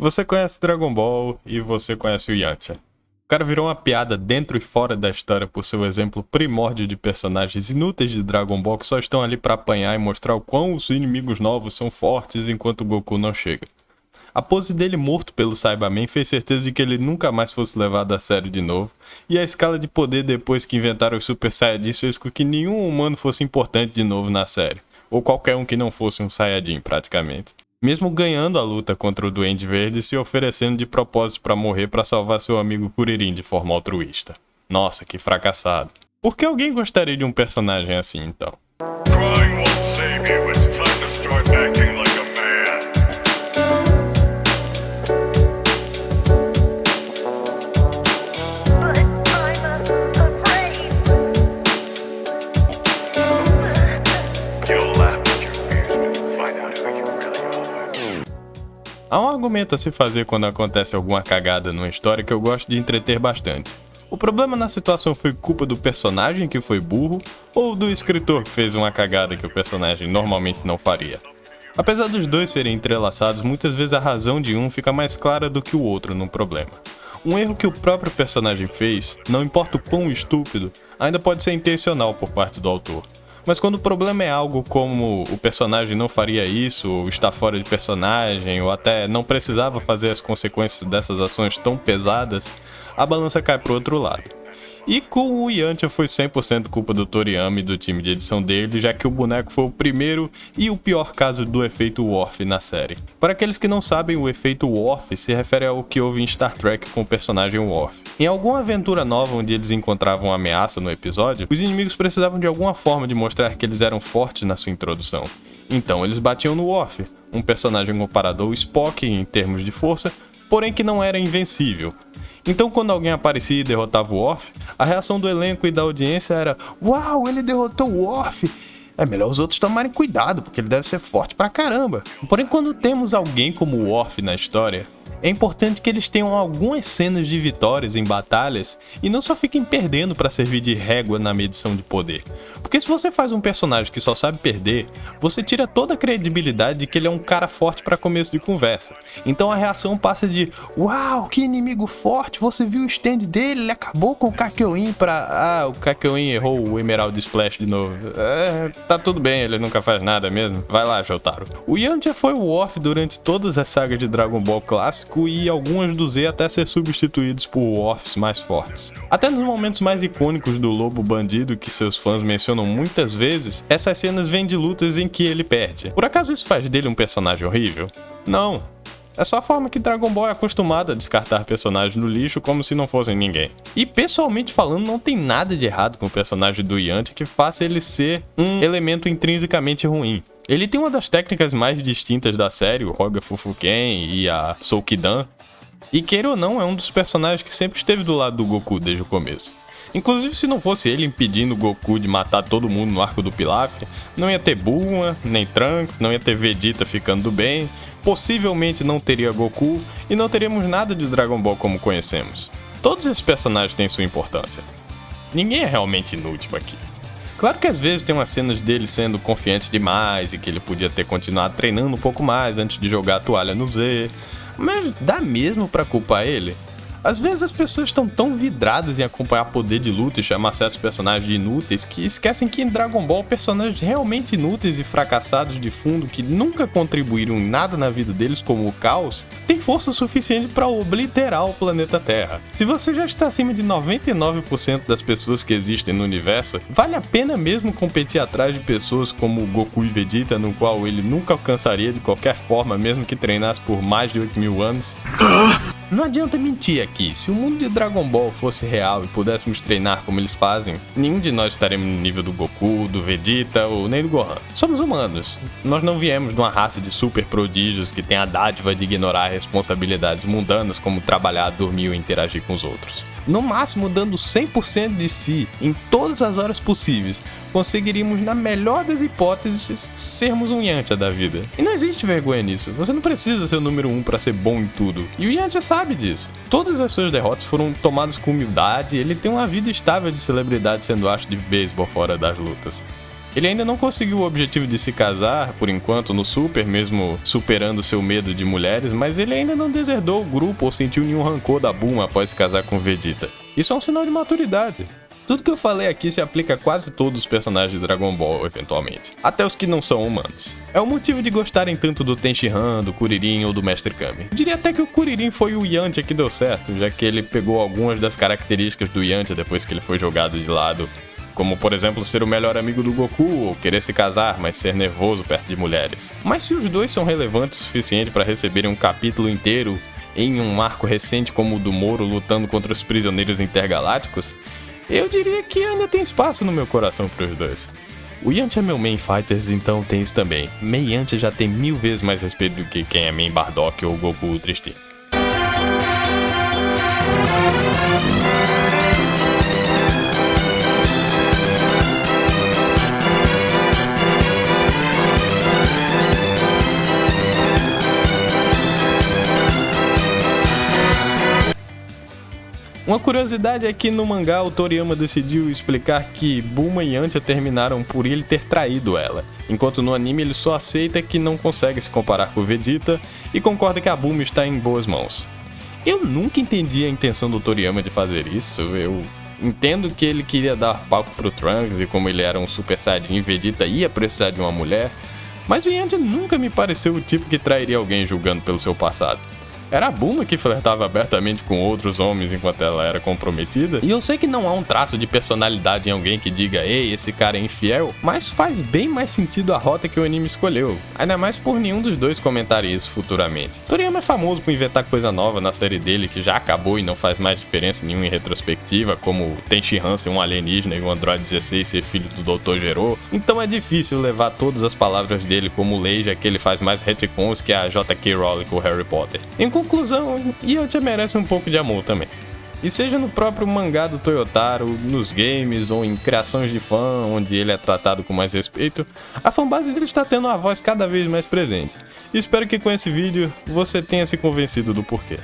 Você conhece Dragon Ball e você conhece o Yantia. O cara virou uma piada dentro e fora da história por seu exemplo primórdio de personagens inúteis de Dragon Ball que só estão ali pra apanhar e mostrar o quão os inimigos novos são fortes enquanto o Goku não chega. A pose dele morto pelo Saibaman fez certeza de que ele nunca mais fosse levado a sério de novo, e a escala de poder depois que inventaram os Super Saiyajins fez com que nenhum humano fosse importante de novo na série, ou qualquer um que não fosse um Saiyajin praticamente. Mesmo ganhando a luta contra o Duende Verde e se oferecendo de propósito pra morrer pra salvar seu amigo Kuririn de forma altruísta. Nossa, que fracassado. Por que alguém gostaria de um personagem assim, então? Crying won't save you. It's time to start acting like a man. But I'm afraid. You'll laugh at your fears when you find out who you really are. Há um argumento a se fazer quando acontece alguma cagada numa história que eu gosto de entreter bastante. O problema na situação foi culpa do personagem que foi burro ou do escritor que fez uma cagada que o personagem normalmente não faria. Apesar dos dois serem entrelaçados, muitas vezes a razão de um fica mais clara do que o outro no problema. Um erro que o próprio personagem fez, não importa o quão estúpido, ainda pode ser intencional por parte do autor. Mas quando o problema é algo como o personagem não faria isso, ou está fora de personagem, ou até não precisava fazer as consequências dessas ações tão pesadas, a balança cai pro outro lado. E com o Yantia foi 100% culpa do Toriyama e do time de edição dele, já que o boneco foi o primeiro e o pior caso do efeito Worf na série. Para aqueles que não sabem, o efeito Worf se refere ao que houve em Star Trek com o personagem Worf. Em alguma aventura nova onde eles encontravam uma ameaça no episódio, os inimigos precisavam de alguma forma de mostrar que eles eram fortes na sua introdução. Então eles batiam no Worf, um personagem comparado ao Spock em termos de força, porém que não era invencível. Então quando alguém aparecia e derrotava o Worf, a reação do elenco e da audiência era: "Uau, ele derrotou o Worf! É melhor os outros tomarem cuidado, porque ele deve ser forte pra caramba." Porém, quando temos alguém como o Worf na história, é importante que eles tenham algumas cenas de vitórias em batalhas e não só fiquem perdendo pra servir de régua na medição de poder. Porque se você faz um personagem que só sabe perder, você tira toda a credibilidade de que ele é um cara forte pra começo de conversa. Então a reação passa de: "Uau, que inimigo forte, você viu o stand dele, ele acabou com o Kakyoin pra... Ah, o Kakyoin errou o Emerald Splash de novo. Tá tudo bem, ele nunca faz nada mesmo. Vai lá, Jotaro." O Yantia foi o Worf durante todas as sagas de Dragon Ball clássico e algumas do Z até ser substituídos por Worfs mais fortes. Até nos momentos mais icônicos do Lobo Bandido, que seus fãs mencionam muitas vezes, essas cenas vêm de lutas em que ele perde. Por acaso isso faz dele um personagem horrível? Não. É só a forma que Dragon Ball é acostumado a descartar personagens no lixo como se não fossem ninguém. E pessoalmente falando, não tem nada de errado com o personagem do Yantia que faça ele ser um elemento intrinsecamente ruim. Ele tem uma das técnicas mais distintas da série, o Roga Fufuken e a Soukidan. E queira ou não, é um dos personagens que sempre esteve do lado do Goku desde o começo. Inclusive, se não fosse ele impedindo o Goku de matar todo mundo no arco do Pilafre, não ia ter Bulma, nem Trunks, não ia ter Vegeta ficando do bem, possivelmente não teria Goku e não teríamos nada de Dragon Ball como conhecemos. Todos esses personagens têm sua importância. Ninguém é realmente inútil aqui. Claro que às vezes tem umas cenas dele sendo confiante demais e que ele podia ter continuado treinando um pouco mais antes de jogar a toalha no Z, mas dá mesmo pra culpar ele? Às vezes as pessoas estão tão vidradas em acompanhar poder de luta e chamar certos personagens de inúteis que esquecem que em Dragon Ball personagens realmente inúteis e fracassados de fundo que nunca contribuíram em nada na vida deles, como o Caos, têm força suficiente para obliterar o planeta Terra. Se você já está acima de 99% das pessoas que existem no universo, vale a pena mesmo competir atrás de pessoas como Goku e Vegeta, no qual ele nunca alcançaria de qualquer forma, mesmo que treinasse por mais de 8.000 anos? Não adianta mentir aqui, se o mundo de Dragon Ball fosse real e pudéssemos treinar como eles fazem, nenhum de nós estaríamos no nível do Goku, do Vegeta ou nem do Gohan. Somos humanos, nós não viemos de uma raça de super prodígios que tem a dádiva de ignorar responsabilidades mundanas como trabalhar, dormir ou interagir com os outros. No máximo, dando 100% de si em todas as horas possíveis, conseguiríamos, na melhor das hipóteses, sermos um Yantia da vida. E não existe vergonha nisso, você não precisa ser o número 1 para ser bom em tudo. E o Yantia sabe disso. Todas as suas derrotas foram tomadas com humildade e ele tem uma vida estável de celebridade sendo astro de beisebol fora das lutas. Ele ainda não conseguiu o objetivo de se casar, por enquanto, no Super, mesmo superando seu medo de mulheres, mas ele ainda não deserdou o grupo ou sentiu nenhum rancor da Bulma após se casar com Vegeta. Isso é um sinal de maturidade. Tudo que eu falei aqui se aplica a quase todos os personagens de Dragon Ball, eventualmente. Até os que não são humanos. É o motivo de gostarem tanto do Tenshinhan, do Kuririn ou do Mestre Kami. Eu diria até que o Kuririn foi o Yantia que deu certo, já que ele pegou algumas das características do Yantia depois que ele foi jogado de lado. Como, por exemplo, ser o melhor amigo do Goku, ou querer se casar, mas ser nervoso perto de mulheres. Mas se os dois são relevantes o suficiente para receberem um capítulo inteiro em um arco recente como o do Moro lutando contra os prisioneiros intergalácticos, eu diria que ainda tem espaço no meu coração para os dois. O Yantia é meu main fighters, então tem isso também. Mei Yantia já tem 1000 vezes mais respeito do que quem é main Bardock ou Goku Ultra Instinct. Uma curiosidade é que no mangá o Toriyama decidiu explicar que Bulma e Yantia terminaram por ele ter traído ela, enquanto no anime ele só aceita que não consegue se comparar com Vegeta e concorda que a Bulma está em boas mãos. Eu nunca entendi a intenção do Toriyama de fazer isso. Eu entendo que ele queria dar palco pro Trunks e como ele era um Super Saiyajin, Vegeta ia precisar de uma mulher, mas o Yantia nunca me pareceu o tipo que trairia alguém julgando pelo seu passado. Era a Bulma que flertava abertamente com outros homens enquanto ela era comprometida. E eu sei que não há um traço de personalidade em alguém que diga "Ei, esse cara é infiel", mas faz bem mais sentido a rota que o anime escolheu. Ainda mais por nenhum dos dois comentarem isso futuramente. Toriyama é famoso por inventar coisa nova na série dele que já acabou e não faz mais diferença nenhuma em retrospectiva, como Tenshinhan ser um alienígena e o Android 16 ser filho do Dr. Gero. Então é difícil levar todas as palavras dele como lei, já que ele faz mais retcons que a J.K. Rowling com Harry Potter. Em conclusão, Yantia merece um pouco de amor também. E seja no próprio mangá do Toyotaro, nos games ou em criações de fã, onde ele é tratado com mais respeito, a fanbase dele está tendo uma voz cada vez mais presente. E espero que com esse vídeo você tenha se convencido do porquê.